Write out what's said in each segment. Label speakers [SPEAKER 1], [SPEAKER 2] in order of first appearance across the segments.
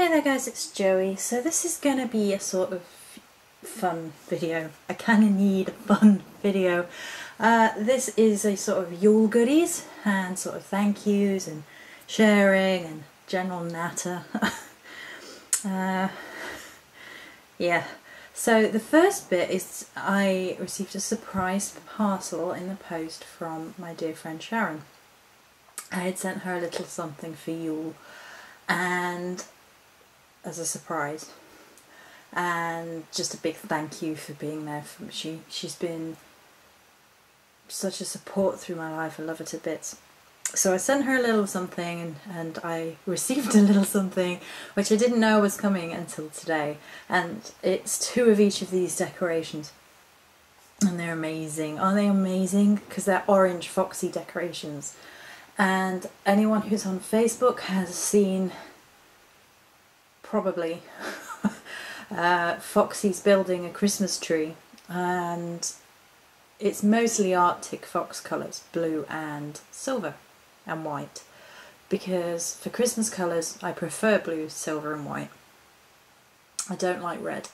[SPEAKER 1] Hey there guys, it's Joey. So this is going to be a sort of fun video. I kind of need a fun video. This is a sort of Yule goodies and sort of thank yous and sharing and general natter. Yeah. So the first bit is I received a surprise parcel in the post from my dear friend Sharon. I had sent her a little something for Yule and as a surprise, and just a big thank you for being there for me. She's been such a support through my life. I love her to bits. So I sent her a little something and I received a little something which I didn't know was coming until today, and it's 2 of each of these decorations and they're amazing. Aren't they amazing? Because they're orange foxy decorations, and anyone who's on Facebook has seen probably Foxy's building a Christmas tree, and it's mostly Arctic fox colours, blue and silver and white, because for Christmas colours I prefer blue, silver and white. I don't like red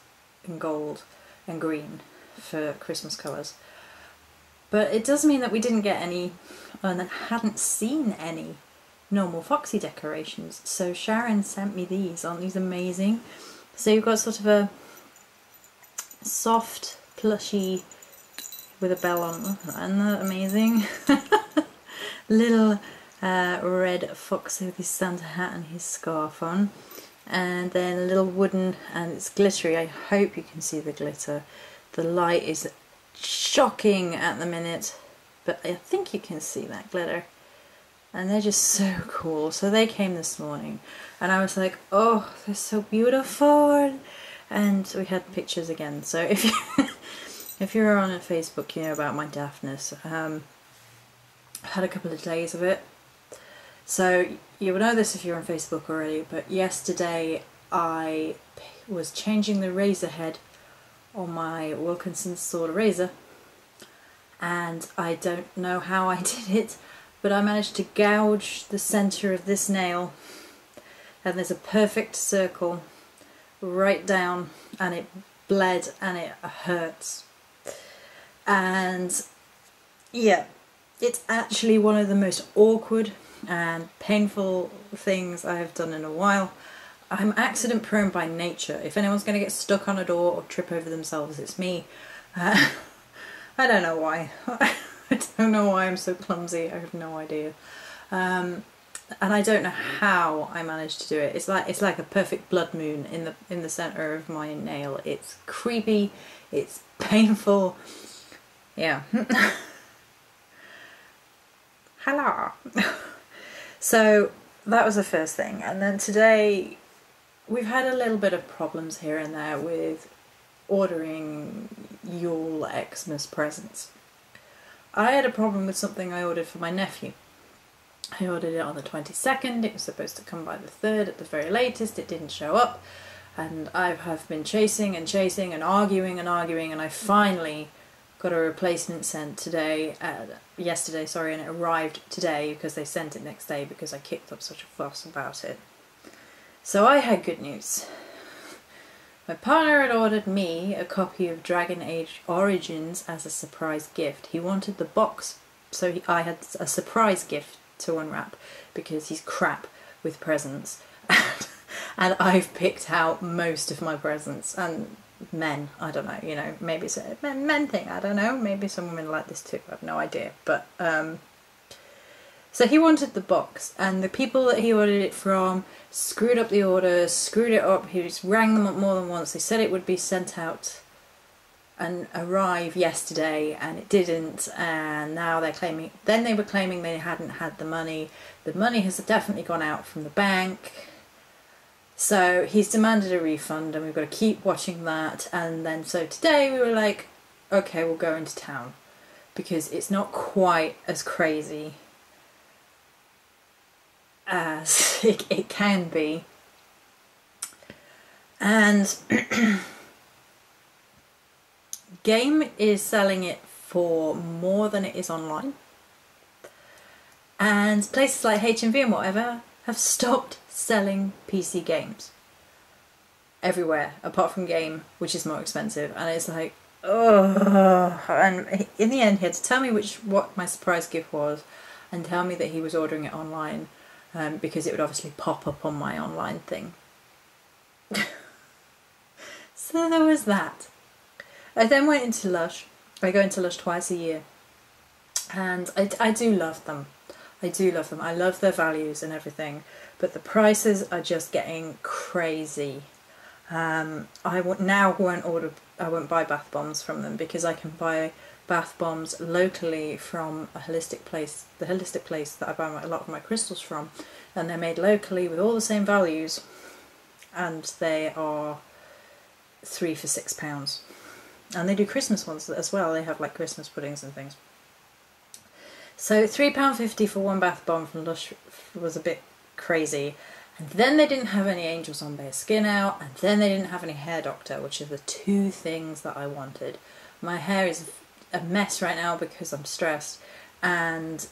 [SPEAKER 1] and gold and green for Christmas colours. But it does mean that we didn't get any and hadn't seen any normal foxy decorations, so Sharon sent me these. Aren't these amazing? So you've got sort of a soft plushy with a bell on. Isn't that amazing? Little red fox with his Santa hat and his scarf on, and then a little wooden, and it's glittery. I hope you can see the glitter. The light is shocking at the minute, but I think you can see that glitter. And they're just so cool. So they came this morning and I was like, oh, they're so beautiful. And we had pictures again. So if you're on Facebook, you know about my daftness. I had a couple of days of it. So you will know this if you're on Facebook already, but yesterday I was changing the razor head on my Wilkinson's sword razor, and I don't know how I did it, but I managed to gouge the centre of this nail, and there's a perfect circle right down, and it bled and it hurts. And yeah, it's actually one of the most awkward and painful things I have done in a while. I'm accident prone by nature. If anyone's going to get stuck on a door or trip over themselves, it's me. I don't know why. I don't know why I'm so clumsy. I have no idea, and I don't know how I managed to do it. It's like a perfect blood moon in the center of my nail. It's creepy. It's painful. Yeah. Hello. So that was the first thing, and then today we've had a little bit of problems here and there with ordering Yule Xmas presents. I had a problem with something I ordered for my nephew. I ordered it on the 22nd, it was supposed to come by the 3rd at the very latest, it didn't show up, and I have been chasing and chasing and arguing, and I finally got a replacement sent yesterday, sorry, and it arrived today because they sent it next day because I kicked up such a fuss about it. So I had good news. My partner had ordered me a copy of DragonAge Origins as a surprise gift. He wanted the box, so I had a surprise gift to unwrap because he's crap with presents. And I've picked out most of my presents. And men, I don't know, you know, maybe it's a men thing, I don't know. Maybe some women like this too, I have no idea. But, so he wanted the box, and the people that he ordered it from screwed up the order, screwed it up. He just rang them up more than once. They said it would be sent out and arrive yesterday, and it didn't, and now they're claiming, then they were claiming they hadn't had the money. The money has definitely gone out from the bank. So he's demanded a refund, and we've got to keep watching that. And then so today we were like, okay, we'll go into town, because it's not quite as crazy as it can be. And Game is selling it for more than it is online, and places like HMV and whatever have stopped selling PC games. everywhere apart from game, which is more expensive, and it's like, oh. And in the end he had to tell me what my surprise gift was and tell me that he was ordering it online, because it would obviously pop up on my online thing. So there was that. I then went into Lush. I go into Lush twice a year, and I do love them. I do love them. I love their values and everything, but the prices are just getting crazy. I won't buy bath bombs from them, because I can buy bath bombs locally from a holistic place, the holistic place that I buy a lot of my crystals from, and they're made locally with all the same values, and they are 3 for £6. And they do Christmas ones as well. They have like Christmas puddings and things. So £3.50 for one bath bomb from Lush was a bit crazy. And then they didn't have any Angels on Bare Skin out, and then they didn't have any Hair Doctor, which are the two things that I wanted. My hair is a mess right now because I'm stressed, and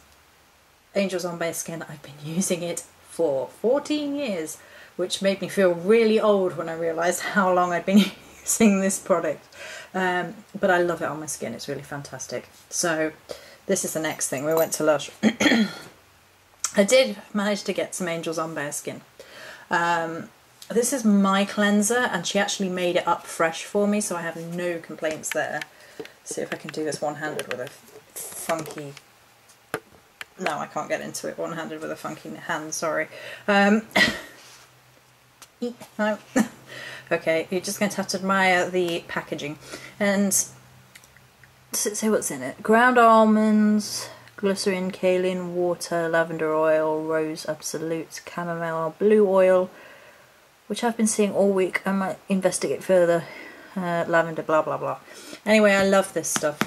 [SPEAKER 1] Angels on Bare Skin, I've been using it for 14 years, which made me feel really old when I realised how long I'd been using this product. But I love it on my skin, it's really fantastic. So this is the next thing. We went to Lush. I did manage to get some Angels on Bare Skin. This is my cleanser, and she actually made it up fresh for me, so I have no complaints there. See if I can do this one-handed with a funky... No, I can't get into it one-handed with a funky hand, sorry. No. Okay, you're just going to have to admire the packaging. And say what's in it. Ground almonds, glycerin, kaolin, water, lavender oil, rose absolute, chamomile, blue oil, which I've been seeing all week. I might investigate further. Lavender, blah blah blah. Anyway, I love this stuff.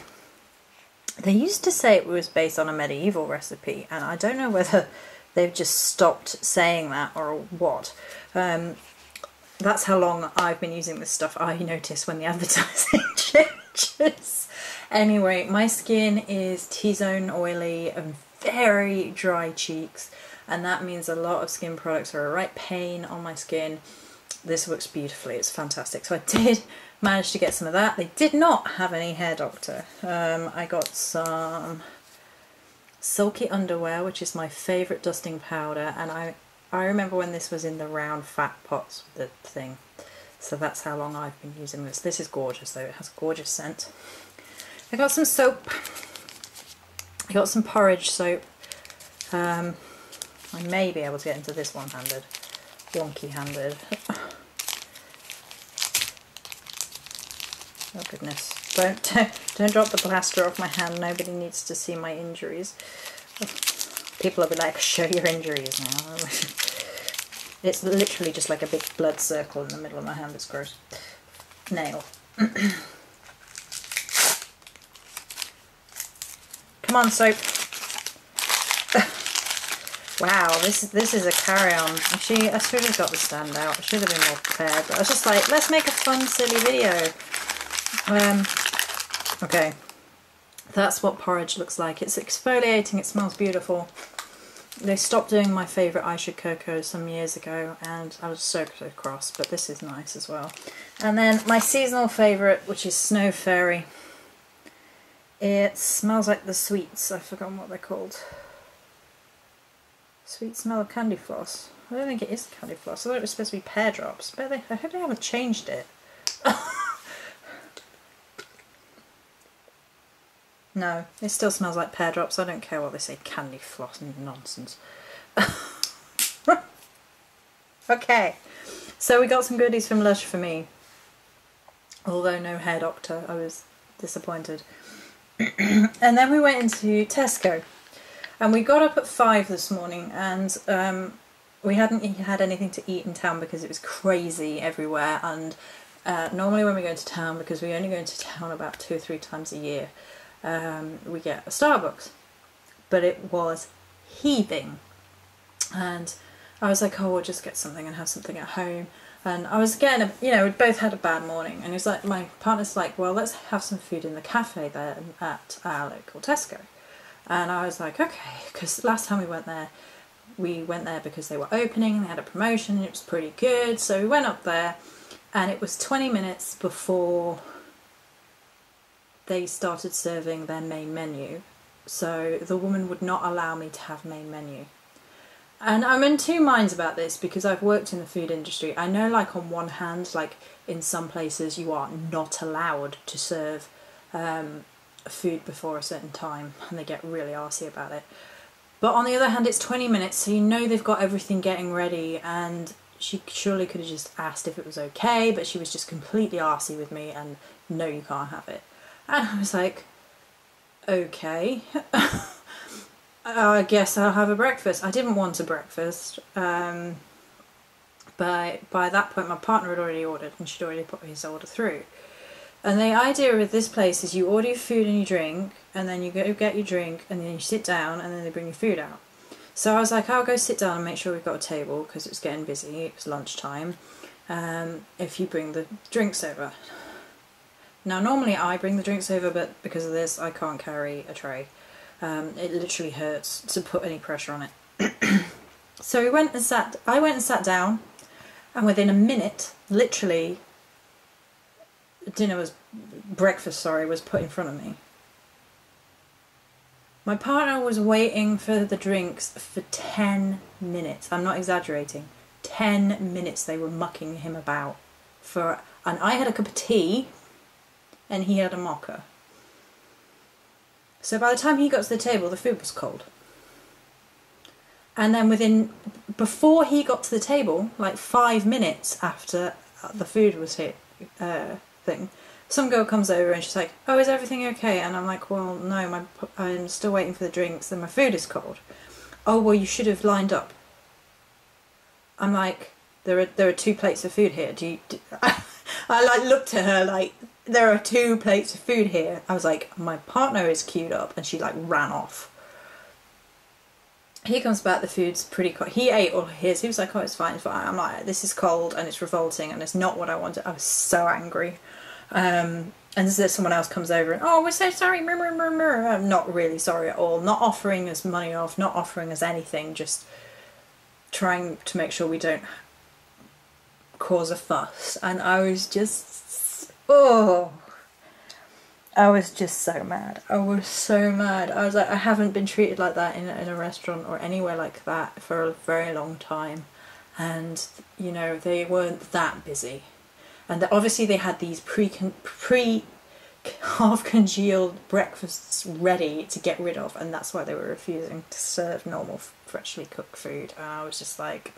[SPEAKER 1] They used to say it was based on a medieval recipe, and I don't know whether they've just stopped saying that or what. That's how long I've been using this stuff. I notice when the advertising changes. Anyway, my skin is T-zone oily and very dry cheeks, and that means a lot of skin products are a right pain on my skin. This works beautifully, it's fantastic. So I did manage to get some of that. They did not have any Hair Doctor. I got some Silky Underwear, which is my favourite dusting powder, and I remember when this was in the round fat pots with the thing. So that's how long I've been using this. This is gorgeous though, it has a gorgeous scent. I got some soap. I got some porridge soap. I may be able to get into this one-handed, wonky-handed. Oh goodness! Don't drop the plaster off my hand. Nobody needs to see my injuries. People will be like, "Show your injuries now." It's literally just like a big blood circle in the middle of my hand. It's gross. Nail. Come on, soap. Wow, this is a carry-on. Actually, I should have got the stand out. I should have been more prepared. But I was just like, let's make a fun, silly video. Okay. That's what porridge looks like. It's exfoliating, it smells beautiful. They stopped doing my favourite Aisha Cocoa some years ago, and I was so cross, but this is nice as well. And then my seasonal favourite, which is Snow Fairy. It smells like the sweets. I've forgotten what they're called. Sweet smell of candy floss. I don't think it is candy floss. I thought it was supposed to be pear drops, but I hope they haven't changed it. No, it still smells like pear drops. I don't care what they say, candy floss and nonsense. Okay, so we got some goodies from Lush for me. Although no Hair Doctor, I was disappointed. And then we went into Tesco. And we got up at 5 this morning, and we hadn't had anything to eat in town because it was crazy everywhere. And normally when we go into town, because we only go into town about 2 or 3 times a year, we get a Starbucks. But it was heaving, and I was like, oh, we'll just get something and have something at home. And I was getting, we both had a bad morning, and it was like, my partner's like, well, let's have some food in the cafe there at our local Tesco. And I was like, okay, because last time we went there because they were opening and they had a promotion and it was pretty good. So we went up there, and it was 20 minutes before they started serving their main menu. So the woman would not allow me to have main menu. And I'm in two minds about this because I've worked in the food industry. I know, like, on one hand, like in some places you are not allowed to serve food before a certain time and they get really arsy about it. But on the other hand, it's 20 minutes, so you know they've got everything getting ready, and she surely could have just asked if it was okay, but she was just completely arsy with me and no, you can't have it. And I was like, okay. I guess I'll have a breakfast. I didn't want a breakfast, but by that point my partner had already ordered and she'd already put his order through. And the idea with this place is you order your food and your drink, and then you go get your drink, and then you sit down, and then they bring your food out. So I was like, I'll go sit down and make sure we've got a table, because it's getting busy, it was lunchtime, if you bring the drinks over. Now normally I bring the drinks over, but because of this I can't carry a tray. It literally hurts to put any pressure on it. So I went and sat down, and within a minute, literally, breakfast was put in front of me. My partner was waiting for the drinks for 10 minutes. I'm not exaggerating. 10 minutes they were mucking him about and I had a cup of tea and he had a mocha. So by the time he got to the table, the food was cold. And then before he got to the table, like 5 minutes after the food was hit, some girl comes over and she's like, oh, is everything okay? And I'm like, well, no, I'm still waiting for the drinks and my food is cold. Oh, well, you should have lined up. I'm like, there are 2 plates of food here. I like looked at her like, there are 2 plates of food here. I was like, my partner is queued up, and she like ran off. He comes back, the food's pretty cold. He ate all his. He was like, oh, it's fine, it's fine. I'm like, this is cold and it's revolting and it's not what I wanted. I was so angry. And there's someone else comes over and, oh, we're so sorry. I'm not really sorry at all. Not offering us money off, not offering us anything, just trying to make sure we don't cause a fuss. And I was just, I was just so mad. I was so mad. I was like, I haven't been treated like that in a restaurant or anywhere like that for a very long time. And, you know, they weren't that busy. And obviously they had these half congealed breakfasts ready to get rid of, and that's why they were refusing to serve normal freshly cooked food. And I was just like,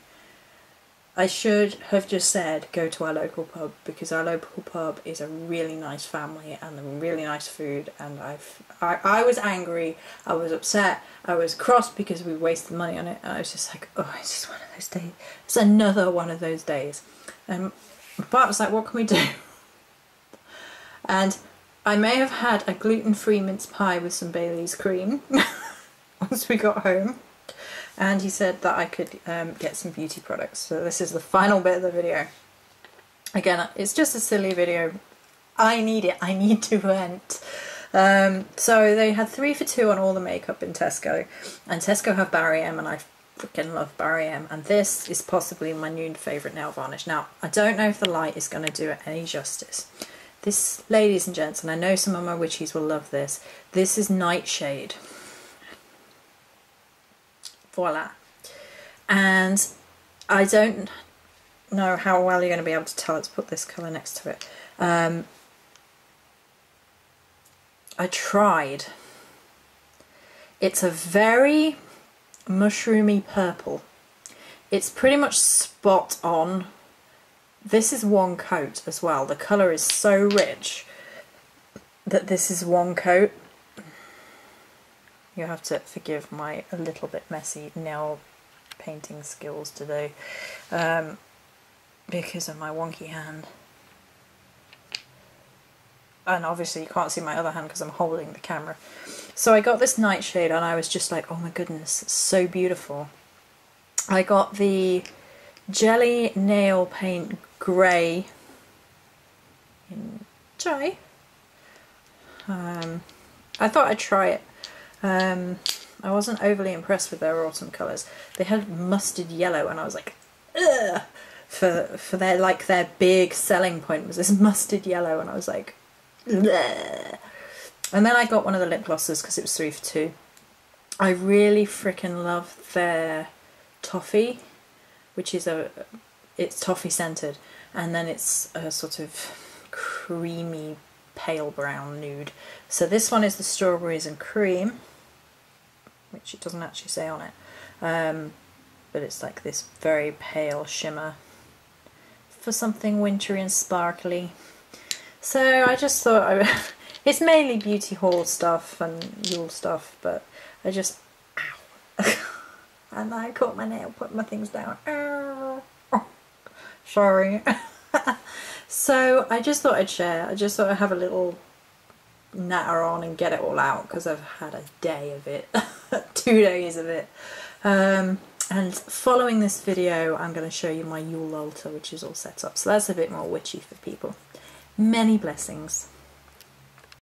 [SPEAKER 1] I should have just said go to our local pub, because our local pub is a really nice family and really nice food. And I was angry, I was upset, I was cross because we wasted money on it, and I was just like, oh, it's just one of those days. It's another one of those days. And my partner was like, what can we do? And I may have had a gluten-free mince pie with some Bailey's cream once we got home. And he said that I could get some beauty products. So this is the final bit of the video. Again, it's just a silly video. I need it. I need to vent. So they had 3 for £2 on all the makeup in Tesco. And Tesco have Barry M, and I freaking love Barry M. And this is possibly my new favourite nail varnish. Now, I don't know if the light is going to do it any justice. This, ladies and gents, and I know some of my witchies will love this, this is Nightshade. Voila. And I don't know how well you're going to be able to tell. Let's put this colour next to it. I tried. It's a very mushroomy purple. It's pretty much spot on. This is one coat as well. The colour is so rich that this is one coat. You have to forgive my a little bit messy nail painting skills today, because of my wonky hand. And obviously you can't see my other hand because I'm holding the camera. So I got this Nightshade and I was just like, oh my goodness, it's so beautiful. I got the Jelly Nail Paint Grey in Chai. I thought I'd try it. I wasn't overly impressed with their autumn colours. They had mustard yellow and I was like, ugh, for their big selling point was this mustard yellow, and I was like, bleh. And then I got one of the lip glosses because it was 3 for 2. I really freaking love their toffee, which is it's toffee scented, and then it's a sort of creamy pale brown nude. So this one is the strawberries and cream, which it doesn't actually say on it, but it's like this very pale shimmer for something wintry and sparkly. So I just thought it's mainly beauty haul stuff and Yule stuff, but I just, ow. And I caught my nail, put my things down. Ow. Oh, sorry. So I just thought I'd share. I just thought I'd have a little natter on and get it all out, because I've had a day of it. 2 days of it. And following this video, I'm going to show you my Yule altar, which is all set up. So that's a bit more witchy for people. Many blessings.